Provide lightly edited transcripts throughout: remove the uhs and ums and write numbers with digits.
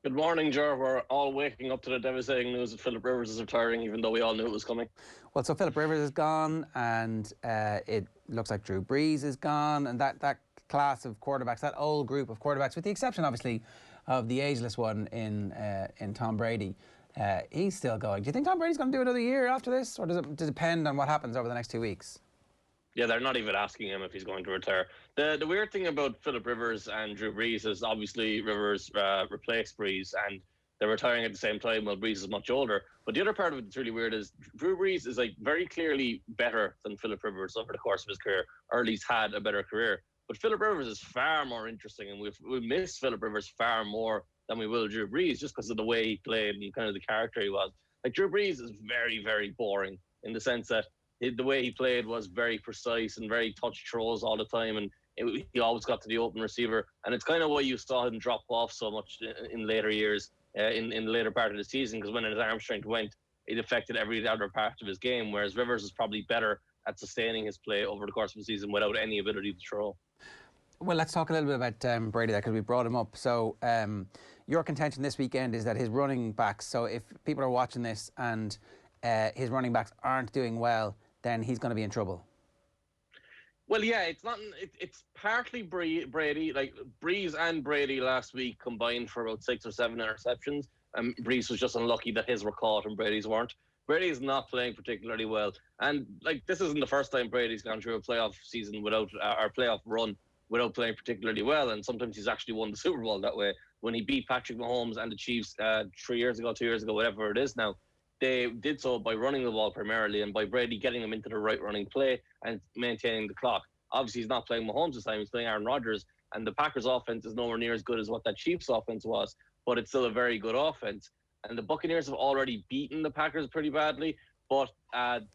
Good morning, Ger. We're all waking up to the devastating news that Philip Rivers is retiring, even though we all knew it was coming. Well, so Philip Rivers is gone, and it looks like Drew Brees is gone, and that class of quarterbacks, that old group of quarterbacks, with the exception, obviously, of the ageless one in Tom Brady, he's still going. Do you think Tom Brady's going to do another year after this, or does it depend on what happens over the next 2 weeks? Yeah, they're not even asking him if he's going to retire. The weird thing about Philip Rivers and Drew Brees is obviously Rivers replaced Brees, and they're retiring at the same time while Brees is much older. But the other part of it that's really weird is Drew Brees is like very clearly better than Philip Rivers over the course of his career, or at least had a better career. But Philip Rivers is far more interesting, and we miss Philip Rivers far more than we will Drew Brees, just because of the way he played and kind of the character he was. Like Drew Brees is very, very boring in the sense that the way he played was very precise and very touch throws all the time, and he always got to the open receiver. And it's kind of why you saw him drop off so much in later years, in the later part of the season, because when his arm strength went, it affected every other part of his game, whereas Rivers is probably better at sustaining his play over the course of the season without any ability to throw. Well, let's talk a little bit about Brady there, because we brought him up. So your contention this weekend is that his running backs, so if people are watching this and his running backs aren't doing well, then he's going to be in trouble. Well, yeah, it's not. It's partly Brady. Like Brees and Brady last week combined for about 6 or 7 interceptions. Brees was just unlucky that his were caught and Brady's weren't. Brady is not playing particularly well, and like this isn't the first time Brady's gone through a playoff season without or playoff run without playing particularly well. And sometimes he's actually won the Super Bowl that way. When he beat Patrick Mahomes and the Chiefs 3 years ago, 2 years ago, whatever it is now, they did so by running the ball primarily and by Brady getting them into the right running play and maintaining the clock. Obviously, he's not playing Mahomes this time. He's playing Aaron Rodgers, and the Packers' offense is nowhere near as good as what that Chiefs' offense was, but it's still a very good offense. And the Buccaneers have already beaten the Packers pretty badly, but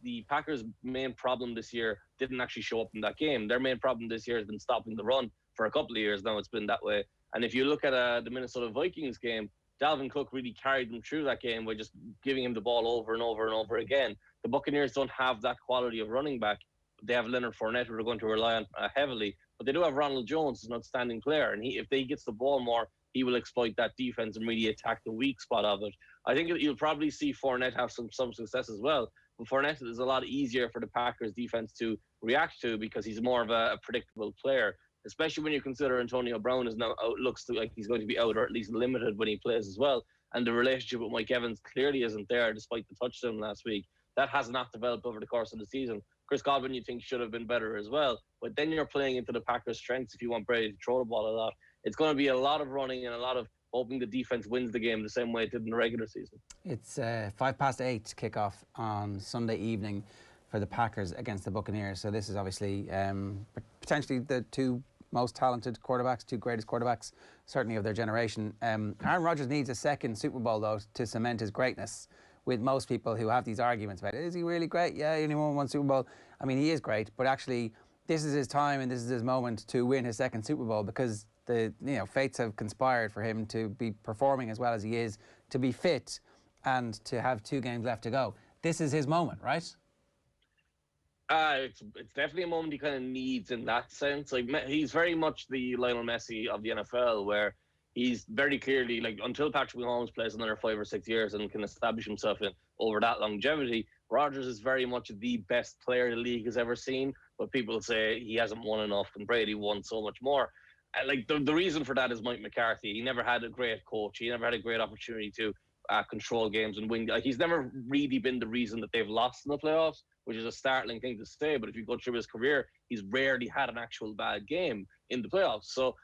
the Packers' main problem this year didn't actually show up in that game. Their main problem this year has been stopping the run for a couple of years now. It's been that way. And if you look at the Minnesota Vikings game, Dalvin Cook really carried them through that game by just giving him the ball over and over and over again. The Buccaneers don't have that quality of running back. They have Leonard Fournette, who they're going to rely on heavily, but they do have Ronald Jones, who's an outstanding player, and if he gets the ball more, he will exploit that defense and really attack the weak spot of it. I think you'll probably see Fournette have some success as well, but Fournette is a lot easier for the Packers defense to react to because he's more of a predictable player, especially when you consider Antonio Brown is now out, looks like he's going to be out or at least limited when he plays as well. And the relationship with Mike Evans clearly isn't there despite the touchdown last week. That has not developed over the course of the season. Chris Godwin, you think, should have been better as well. But then you're playing into the Packers' strengths if you want Brady to throw the ball a lot. It's going to be a lot of running and a lot of hoping the defense wins the game the same way it did in the regular season. It's 8:05 kickoff on Sunday evening for the Packers against the Buccaneers. So this is obviously potentially the two most talented quarterbacks, two greatest quarterbacks, certainly of their generation. Aaron Rodgers needs a second Super Bowl, though, to cement his greatness. With most people who have these arguments about, is he really great? Yeah, he only won one Super Bowl. I mean, he is great, but actually, this is his time and this is his moment to win his second Super Bowl because the fates have conspired for him to be performing as well as he is, to be fit, and to have 2 games left to go. This is his moment, right? It's definitely a moment he kind of needs in that sense. Like he's very much the Lionel Messi of the NFL, where he's very clearly, like, until Patrick Mahomes plays another 5 or 6 years and can establish himself in over that longevity, Rodgers is very much the best player the league has ever seen. But people say he hasn't won enough, and Brady won so much more. And like the reason for that is Mike McCarthy. He never had a great coach. He never had a great opportunity to control games and win. Like he's never really been the reason that they've lost in the playoffs, which is a startling thing to say. But if you go through his career, he's rarely had an actual bad game in the playoffs. So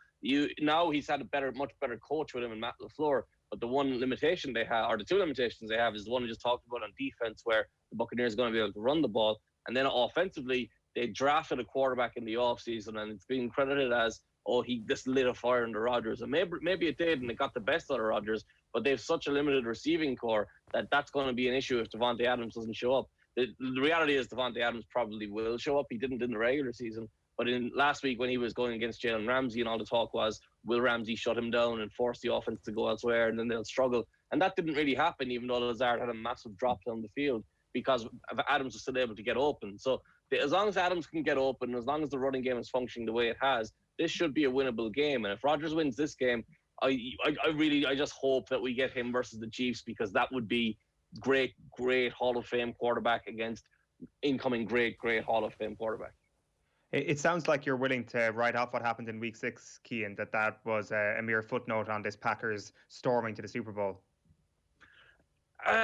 now he's had a much better coach with him in Matt LaFleur. But the one limitation they have, or the 2 limitations they have, is the one we just talked about on defense, where the Buccaneers are going to be able to run the ball. And then offensively, they drafted a quarterback in the offseason, and it's being credited as, he just lit a fire under Rodgers. And maybe it did, and it got the best out of Rodgers, but they have such a limited receiving core that's going to be an issue if Davante Adams doesn't show up. The reality is Davante Adams probably will show up. He didn't in the regular season. But in last week when he was going against Jalen Ramsey, and all the talk was, will Ramsey shut him down and force the offense to go elsewhere, and then they'll struggle? And that didn't really happen, even though Lazard had a massive drop down the field, because Adams was still able to get open. So as long as Adams can get open, as long as the running game is functioning the way it has, this should be a winnable game. And if Rodgers wins this game, I just hope that we get him versus the Chiefs, because that would be great Hall of Fame quarterback against incoming great Hall of Fame quarterback. It sounds like you're willing to write off what happened in Week 6, Cian, that was a mere footnote on this Packers storming to the Super Bowl.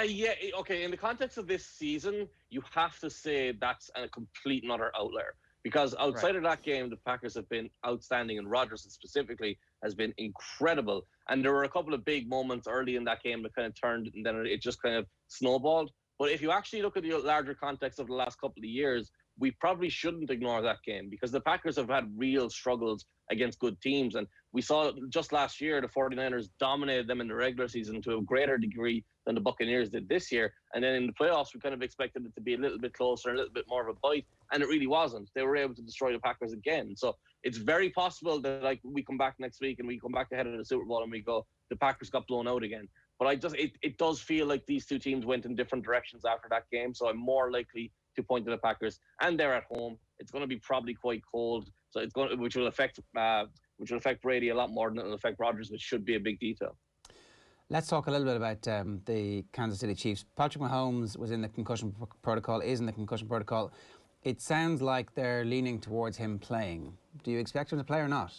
Yeah, okay. In the context of this season, you have to say that's a complete and utter outlier. Because outside of that game, the Packers have been outstanding, and Rodgers specifically has been incredible. And there were a couple of big moments early in that game that kind of turned, and then it just kind of snowballed. But if you actually look at the larger context of the last couple of years, we probably shouldn't ignore that game, because the Packers have had real struggles against good teams. And we saw just last year, the 49ers dominated them in the regular season to a greater degree than the Buccaneers did this year. And then in the playoffs, we kind of expected it to be a little bit closer, a little bit more of a bite. And it really wasn't. They were able to destroy the Packers again. So it's very possible that like we come back next week and we come back ahead of the Super Bowl and we go, the Packers got blown out again. But it does feel like these two teams went in different directions after that game. So I'm more likely to point to the Packers, and they're at home. It's going to be probably quite cold, so which will affect Brady a lot more than it will affect Rodgers, which should be a big detail. Let's talk a little bit about the Kansas City Chiefs. Patrick Mahomes was in the concussion protocol, is in the concussion protocol. It sounds like they're leaning towards him playing. Do you expect him to play or not?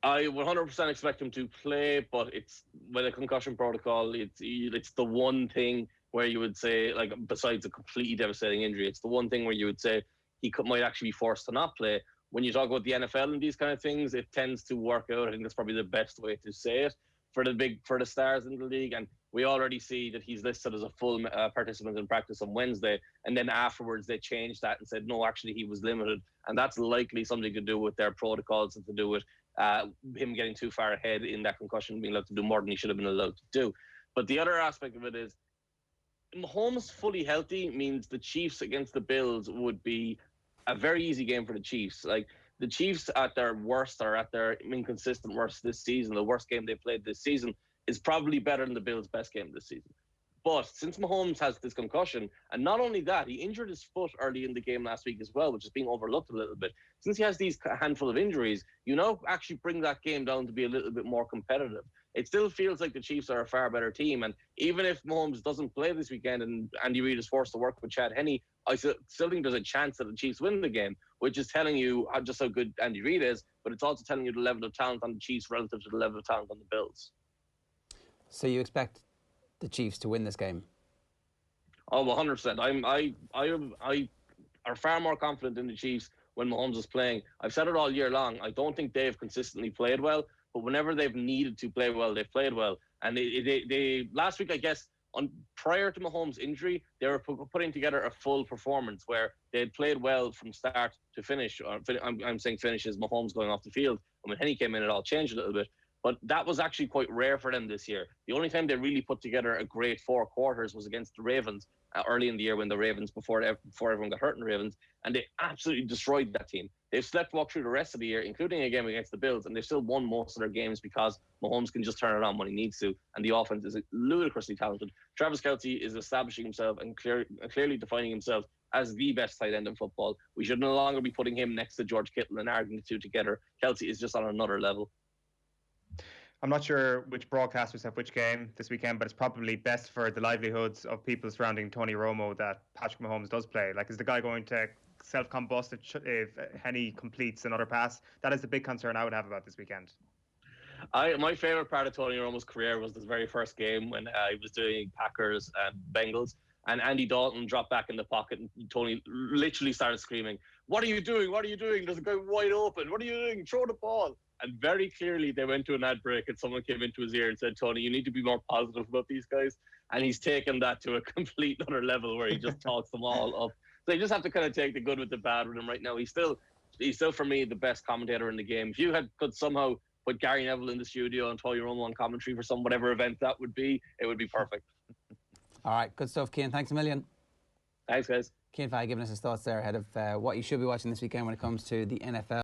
I 100% expect him to play, but it's with a concussion protocol, it's the one thing where you would say, like, besides a completely devastating injury, it's the one thing where you would say he might actually be forced to not play. When you talk about the NFL and these kind of things, it tends to work out. I think that's probably the best way to say it for the stars in the league. And we already see that he's listed as a full participant in practice on Wednesday. And then afterwards, they changed that and said, no, actually, he was limited. And that's likely something to do with their protocols and to do with him getting too far ahead in that concussion, being allowed to do more than he should have been allowed to do. But the other aspect of it is, Mahomes fully healthy means the Chiefs against the Bills would be a very easy game for the Chiefs. Like, the Chiefs at their worst, or at their inconsistent worst this season, the worst game they played this season, is probably better than the Bills' best game this season. But since Mahomes has this concussion, and not only that, he injured his foot early in the game last week as well, which is being overlooked a little bit. Since he has these handful of injuries, actually bring that game down to be a little bit more competitive. It still feels like the Chiefs are a far better team. And even if Mahomes doesn't play this weekend and Andy Reid is forced to work with Chad Henne, I still think there's a chance that the Chiefs win the game, which is telling you just how good Andy Reid is, but it's also telling you the level of talent on the Chiefs relative to the level of talent on the Bills. So you expect the Chiefs to win this game? Oh, 100%. I are far more confident in the Chiefs when Mahomes is playing. I've said it all year long. I don't think they've consistently played well, but whenever they've needed to play well, they've played well. And they last week, I guess, prior to Mahomes' injury, they were putting together a full performance where they had played well from start to finish. I'm saying finish is Mahomes going off the field. And when Henne came in, it all changed a little bit. But that was actually quite rare for them this year. The only time they really put together a great 4 quarters was against the Ravens early in the year, when the Ravens, before everyone got hurt in the Ravens, and they absolutely destroyed that team. They've sleptwalked through the rest of the year, including a game against the Bills, and they've still won most of their games because Mahomes can just turn it on when he needs to, and the offense is ludicrously talented. Travis Kelce is establishing himself and clearly defining himself as the best tight end in football. We should no longer be putting him next to George Kittle and arguing the two together. Kelce is just on another level. I'm not sure which broadcasters have which game this weekend, but it's probably best for the livelihoods of people surrounding Tony Romo that Patrick Mahomes does play. Like, is the guy going to self-combust if Henne completes another pass? That is the big concern I would have about this weekend. My favourite part of Tony Romo's career was his very first game when he was doing Packers and Bengals. And Andy Dalton dropped back in the pocket, and Tony literally started screaming, "What are you doing? What are you doing? There's a guy wide open. What are you doing? Throw the ball." And very clearly they went to an ad break and someone came into his ear and said, "Tony, you need to be more positive about these guys." And he's taken that to a complete other level where he just talks them all up. So you just have to kind of take the good with the bad with him right now. He's still for me the best commentator in the game. If you could somehow put Gary Neville in the studio and Tony Romo on commentary for some whatever event that would be, it would be perfect. All right, good stuff, Cian. Thanks a million. Thanks, guys. Cian Fahey giving us his thoughts there ahead of what you should be watching this weekend when it comes to the NFL.